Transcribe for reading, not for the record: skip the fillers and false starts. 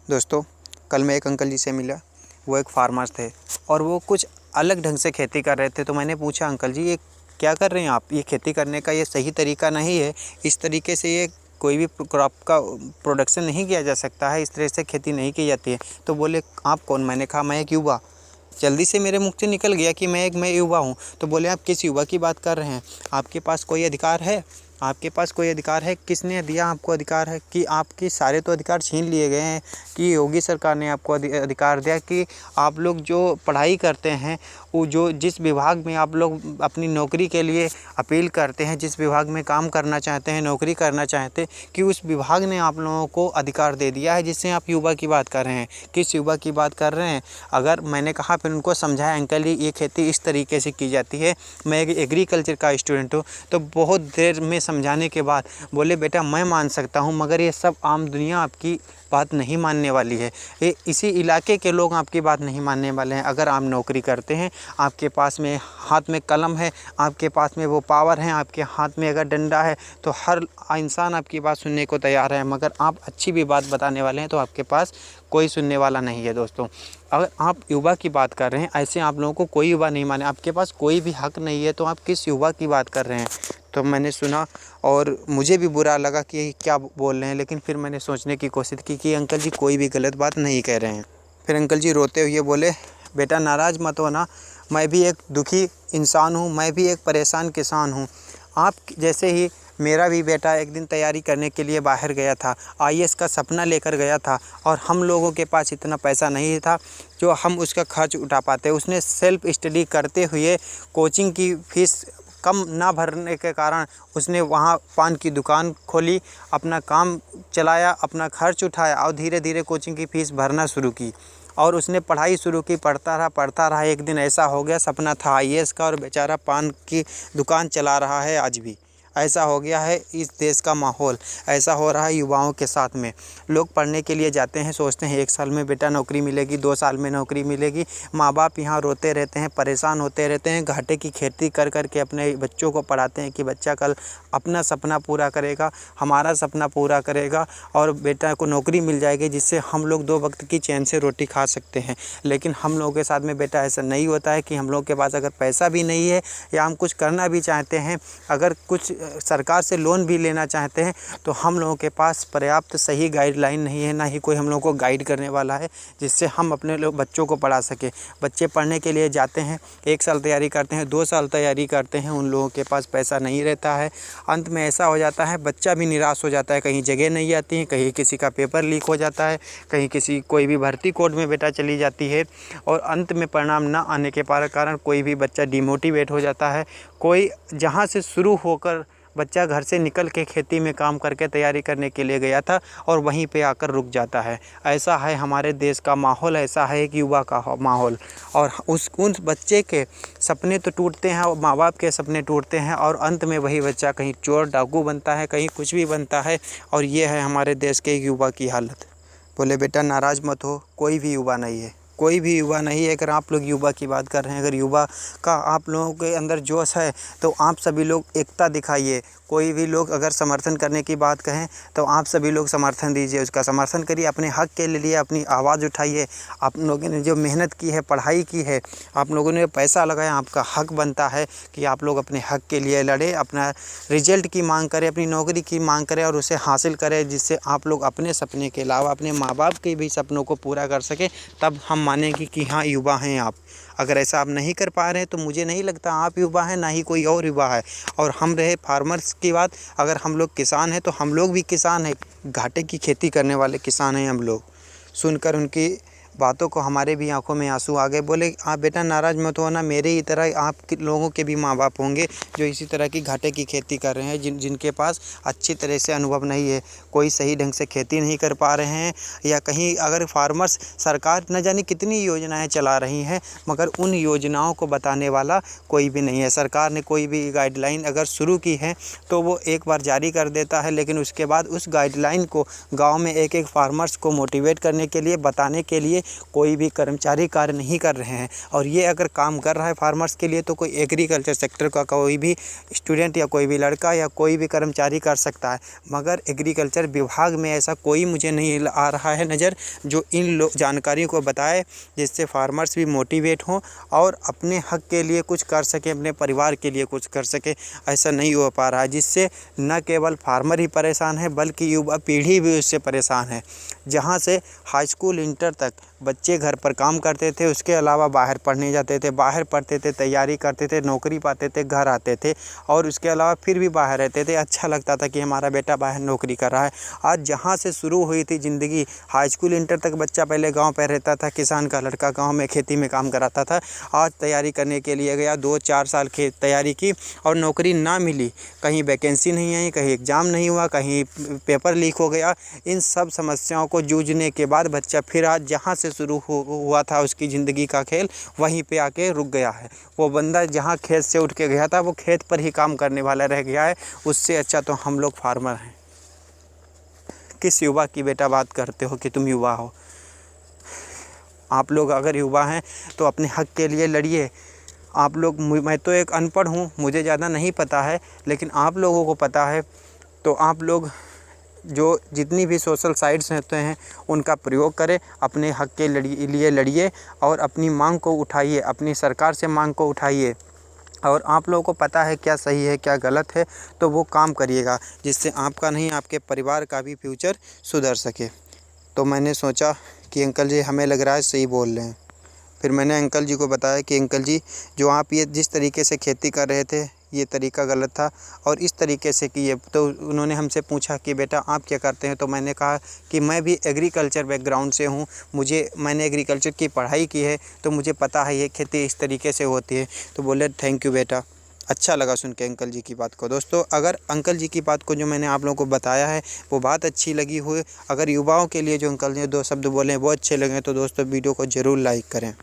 दोस्तों, कल मैं एक अंकल जी से मिला। वो एक फार्मर्स थे और वो कुछ अलग ढंग से खेती कर रहे थे। तो मैंने पूछा, अंकल जी ये क्या कर रहे हैं आप? ये खेती करने का ये सही तरीका नहीं है। इस तरीके से ये कोई भी क्रॉप का प्रोडक्शन नहीं किया जा सकता है। इस तरह से खेती नहीं की जाती है। तो बोले, आप कौन? मैंने कहा, मैं एक युवा। जल्दी से मेरे मुख से निकल गया कि मैं युवा हूँ। तो बोले, आप किस युवा की बात कर रहे हैं? आपके पास कोई अधिकार है? आपके पास कोई अधिकार है? किसने दिया आपको अधिकार है? कि आपके सारे तो अधिकार छीन लिए गए हैं। कि योगी सरकार ने आपको अधिकार दिया कि आप लोग जो पढ़ाई करते हैं, वो जो जिस विभाग में आप लोग अपनी नौकरी के लिए अपील करते हैं, जिस विभाग में काम करना चाहते हैं, नौकरी करना चाहते हैं, कि उस विभाग ने आप लोगों को अधिकार दे दिया है। जिससे आप युवा की बात कर रहे हैं। किस युवा की बात कर रहे हैं? अगर मैंने कहा, फिर उनको समझाया, अंकल जी ये खेती इस तरीके से की जाती है। मैं एक एग्रीकल्चर का स्टूडेंट हूँ। तो बहुत देर में समझाने के बाद बोले, बेटा मैं मान सकता हूँ, मगर ये सब आम दुनिया आपकी बात नहीं मानने वाली है। ये इसी इलाके के लोग आपकी बात नहीं मानने वाले हैं। अगर आप नौकरी करते हैं, आपके पास में हाथ में कलम है, आपके पास में वो पावर है, आपके हाथ में अगर डंडा है, तो हर इंसान आपकी बात सुनने को तैयार है। मगर आप अच्छी भी बात बताने वाले हैं तो आपके पास कोई सुनने वाला नहीं है। दोस्तों, अगर आप युवा की बात कर रहे हैं, ऐसे आप लोगों को कोई युवा नहीं माने, आपके पास कोई भी हक नहीं है, तो आप किस युवा की बात कर रहे हैं? तो मैंने सुना और मुझे भी बुरा लगा कि क्या बोल रहे हैं। लेकिन फिर मैंने सोचने की कोशिश की कि अंकल जी कोई भी गलत बात नहीं कह रहे हैं। फिर अंकल जी रोते हुए बोले, बेटा नाराज़ मत होना, मैं भी एक दुखी इंसान हूँ, मैं भी एक परेशान किसान हूँ। आप जैसे ही मेरा भी बेटा एक दिन तैयारी करने के लिए बाहर गया था, आईएएस का सपना लेकर गया था, और हम लोगों के पास इतना पैसा नहीं था जो हम उसका खर्च उठा पाते। उसने सेल्फ स्टडी करते हुए कोचिंग की फ़ीस कम ना भरने के कारण उसने वहाँ पान की दुकान खोली, अपना काम चलाया, अपना खर्च उठाया और धीरे धीरे कोचिंग की फ़ीस भरना शुरू की। और उसने पढ़ाई शुरू की, पढ़ता रहा। एक दिन ऐसा हो गया, सपना था आईएएस का और बेचारा पान की दुकान चला रहा है आज भी। ऐसा हो गया है इस देश का माहौल। ऐसा हो रहा है युवाओं के साथ में। लोग पढ़ने के लिए जाते हैं, सोचते हैं 1 साल में बेटा नौकरी मिलेगी, 2 साल में नौकरी मिलेगी। माँ बाप यहाँ रोते रहते हैं, परेशान होते रहते हैं, घाटे की खेती कर कर के अपने बच्चों को पढ़ाते हैं कि बच्चा कल अपना सपना पूरा करेगा, हमारा सपना पूरा करेगा और बेटा को नौकरी मिल जाएगी, जिससे हम लोग 2 वक्त की चैन से रोटी खा सकते हैं। लेकिन हम लोगों के साथ में बेटा ऐसा नहीं होता है कि हम लोग के पास अगर पैसा भी नहीं है या हम कुछ करना भी चाहते हैं, अगर कुछ सरकार से लोन भी लेना चाहते हैं, तो हम लोगों के पास पर्याप्त सही गाइडलाइन नहीं है, ना ही कोई हम लोगों को गाइड करने वाला है जिससे हम अपने बच्चों को पढ़ा सकें। बच्चे पढ़ने के लिए जाते हैं, 1 साल तैयारी करते हैं, 2 साल तैयारी करते हैं, उन लोगों के पास पैसा नहीं रहता है। अंत में ऐसा हो जाता है, बच्चा भी निराश हो जाता है, कहीं जगह नहीं आती है, कहीं किसी का पेपर लीक हो जाता है, कहीं किसी कोई भी भर्ती कोड में बेटा चली जाती है, और अंत में परिणाम ना आने के कारण कोई भी बच्चा डिमोटिवेट हो जाता है। कोई जहाँ से शुरू होकर बच्चा घर से निकल के खेती में काम करके तैयारी करने के लिए गया था और वहीं पे आकर रुक जाता है। ऐसा है हमारे देश का माहौल, ऐसा है एक युवा का माहौल। और उन बच्चे के सपने तो टूटते हैं और माँ बाप के सपने टूटते हैं, और अंत में वही बच्चा कहीं चोर डाकू बनता है, कहीं कुछ भी बनता है। और ये है हमारे देश के युवा की हालत। बोले, बेटा नाराज़ मत हो, कोई भी युवा नहीं है, कोई भी युवा नहीं है। अगर आप लोग युवा की बात कर रहे हैं, अगर युवा का आप लोगों के अंदर जोश है, तो आप सभी लोग एकता दिखाइए। कोई भी लोग अगर समर्थन करने की बात कहें तो आप सभी लोग समर्थन दीजिए, उसका समर्थन करिए, अपने हक़ के लिए अपनी आवाज़ उठाइए। आप लोगों ने जो मेहनत की है, पढ़ाई की है, आप लोगों ने पैसा लगाया, आपका हक़ बनता है कि आप लोग अपने हक़ के लिए लड़ें, अपना रिजल्ट की मांग करें, अपनी नौकरी की मांग करें और उसे हासिल करें, जिससे आप लोग अपने सपने के अलावा अपने माँ बाप के भी सपनों को पूरा कर सकें। तब हम मानेंगे कि हाँ युवा हैं आप। अगर ऐसा आप नहीं कर पा रहे हैं तो मुझे नहीं लगता आप युवा हैं, ना ही कोई और युवा है। और हम रहे फार्मर्स की बात, अगर हम लोग किसान हैं तो हम लोग भी किसान हैं, घाटे की खेती करने वाले किसान हैं हम लोग। सुनकर उनकी बातों को हमारे भी आंखों में आंसू आ गए। बोले, आप बेटा नाराज़ मत होना, मेरे ही तरह आप लोगों के भी माँ बाप होंगे जो इसी तरह की घाटे की खेती कर रहे हैं, जिनके पास अच्छी तरह से अनुभव नहीं है, कोई सही ढंग से खेती नहीं कर पा रहे हैं, या कहीं अगर फार्मर्स सरकार न जाने कितनी योजनाएं चला रही हैं, मगर उन योजनाओं को बताने वाला कोई भी नहीं है। सरकार ने कोई भी गाइडलाइन अगर शुरू की है तो वो एक बार जारी कर देता है, लेकिन उसके बाद उस गाइडलाइन को गाँव में एक फार्मर्स को मोटिवेट करने के लिए, बताने के लिए कोई भी कर्मचारी कार्य नहीं कर रहे हैं। और ये अगर काम कर रहा है फार्मर्स के लिए तो कोई एग्रीकल्चर सेक्टर का कोई भी स्टूडेंट या कोई भी लड़का या कोई भी कर्मचारी कर सकता है, मगर एग्रीकल्चर विभाग में ऐसा कोई मुझे नहीं आ रहा है नज़र जो इन जानकारियों को बताए, जिससे फार्मर्स भी मोटिवेट हों और अपने हक के लिए कुछ कर सकें, अपने परिवार के लिए कुछ कर सकें। ऐसा नहीं हो पा रहा है, जिससे न केवल फार्मर ही परेशान है बल्कि युवा पीढ़ी भी उससे परेशान है। जहाँ से हाई स्कूल इंटर तक बच्चे घर पर काम करते थे, उसके अलावा बाहर पढ़ने जाते थे, बाहर पढ़ते थे, तैयारी करते थे, नौकरी पाते थे, घर आते थे और उसके अलावा फिर भी बाहर रहते थे। अच्छा लगता था कि हमारा बेटा बाहर नौकरी कर रहा है। आज जहाँ से शुरू हुई थी ज़िंदगी, हाई स्कूल इंटर तक बच्चा पहले गांव पर रहता था, किसान का लड़का गांव में खेती में काम कराता था। आज तैयारी करने के लिए गया, 2-4 साल तैयारी की और नौकरी ना मिली, कहीं वैकेंसी नहीं आई, कहीं एग्ज़ाम नहीं हुआ, कहीं पेपर लीक हो गया। इन सब समस्याओं को जूझने के बाद बच्चा फिर आज जहाँ से शुरू हुआ था उसकी ज़िंदगी का खेल, वहीं पे आके रुक गया है। वो बंदा जहाँ खेत से उठ के गया था वो खेत पर ही काम करने वाला रह गया है। उससे अच्छा तो हम लोग फार्मर हैं। किस युवा की बेटा बात करते हो कि तुम युवा हो? आप लोग अगर युवा हैं तो अपने हक के लिए लड़िए। आप लोग, मैं तो एक अनपढ़ हूँ, मुझे ज़्यादा नहीं पता है, लेकिन आप लोगों को पता है, तो आप लोग जो जितनी भी सोशल साइट्स होते हैं उनका प्रयोग करें, अपने हक के लिए लड़िए और अपनी मांग को उठाइए, अपनी सरकार से मांग को उठाइए। और आप लोगों को पता है क्या सही है क्या गलत है, तो वो काम करिएगा, जिससे आपका नहीं आपके परिवार का भी फ्यूचर सुधर सके। तो मैंने सोचा कि अंकल जी हमें लग रहा है सही बोल रहे हैं। फिर मैंने अंकल जी को बताया कि अंकल जी, जो आप ये जिस तरीके से खेती कर रहे थे ये तरीका गलत था और इस तरीके से किए। तो उन्होंने हमसे पूछा कि बेटा आप क्या करते हैं? तो मैंने कहा कि मैं भी एग्रीकल्चर बैकग्राउंड से हूँ, मैंने एग्रीकल्चर की पढ़ाई की है, तो मुझे पता है ये खेती इस तरीके से होती है। तो बोले थैंक यू बेटा। अच्छा लगा सुन के अंकल जी की बात को। दोस्तों, अगर अंकल जी की बात को जो मैंने आप लोगों को बताया है वो बात अच्छी लगी हो, अगर युवाओं के लिए जो अंकल ने 2 शब्द बोले हैं वो अच्छे लगे, तो दोस्तों वीडियो को ज़रूर लाइक करें।